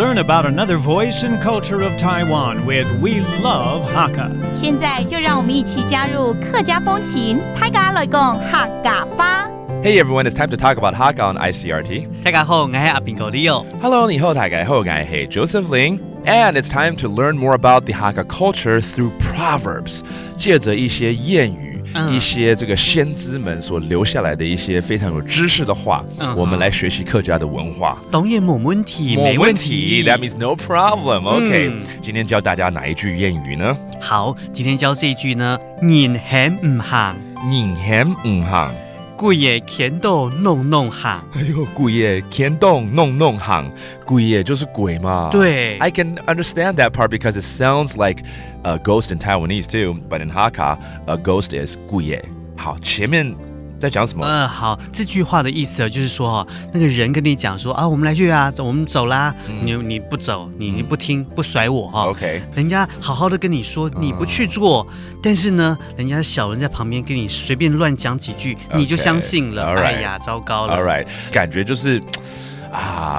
learn about another voice and culture of Taiwan with We Love Hakka. 现在就让我们一起加入客家风情，大家来讲客家吧。Hey everyone, it's time to talk about Hakka on Icrt. 大家好，我係阿邊個 Leo。Hello, 你好，大家好，我係 Joseph Ling. And it's time to learn more about the Hakka culture through proverbs. 借着一些谚语，一些这个先知们所留下来的一些非常有知识的话，我们来学习客家的文化。當然冇問題，沒問題 That means no problem. OK，今天教大家哪一句谚語呢？好，今天教這一句呢，人行唔行，人行唔行。鬼嘢見到弄弄行。哎呦，鬼耶，天动弄弄行，鬼耶就是鬼嘛。对 I can understand that part because it sounds like a ghost in Taiwanese too, but in Hakka, a ghost is 鬼耶。好，前面在讲什么？好，这句话的意思就是说，那个人跟你讲说啊，我们来去啊，我们走啦，你不走，你不听，不甩我哈。OK， 人家好好的跟你说，你不去做，但是呢，人家小人在旁边跟你随便乱讲几句，你就相信了。哎呀，糟糕了。All right， 感觉就是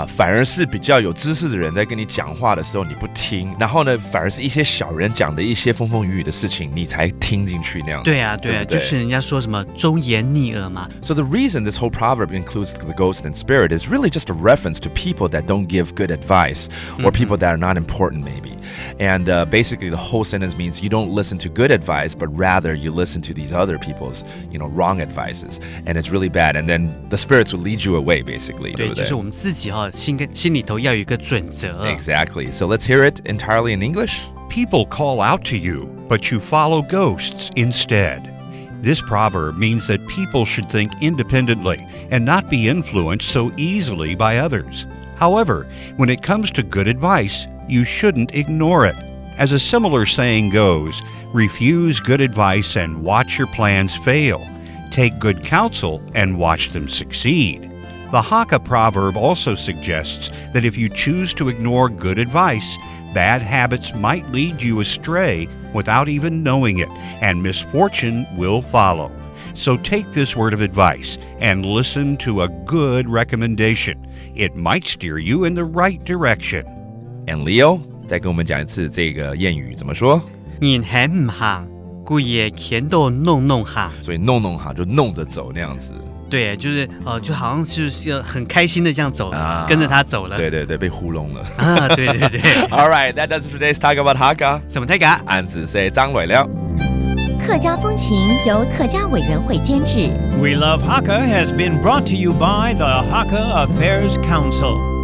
反而是比较有知识的人在跟你讲话的时候你不听，然后呢，反而是一些小人讲的一些风风雨雨的事情你才听进去那样子。对啊，对啊，就是人家说什么忠言逆耳嘛。So the reason this whole proverb includes the ghost and spirit is really just a reference to people that don't give good advice or people that are not important maybe. And basically the whole sentence means you don't listen to good advice, but rather you listen to these other people's, wrong advices. And it's really bad. And then the spirits will lead you away, basically. 对，就是我们自己心里头要有一个准则。Exactly. So let's hear it entirely in English. People call out to you, but you follow ghosts instead. This proverb means that people should think independently and not be influenced so easily by others. However, when it comes to good advice, you shouldn't ignore it. As a similar saying goes, refuse good advice and watch your plans fail. Take good counsel and watch them succeed. The Hakka proverb also suggests that if you choose to ignore good advice, bad habits might lead you astray without even knowing it, and misfortune will follow. So take this word of advice and listen to a good recommendation. It might steer you in the right direction. And Leo, 再跟我们讲一次这个谚语怎么说？人行唔行，鬼嘢見到弄弄行。所以弄弄行就弄着走那样子。对，就是就好像就是很开心的这样走，跟着他走了。对对对，被糊弄了。对对对。All right, that does it for today's talk about Hakka. 什么太假？俺只是张磊了。客家风情由客家委员会监制。We Love Hakka has been brought to you by the Hakka Affairs Council.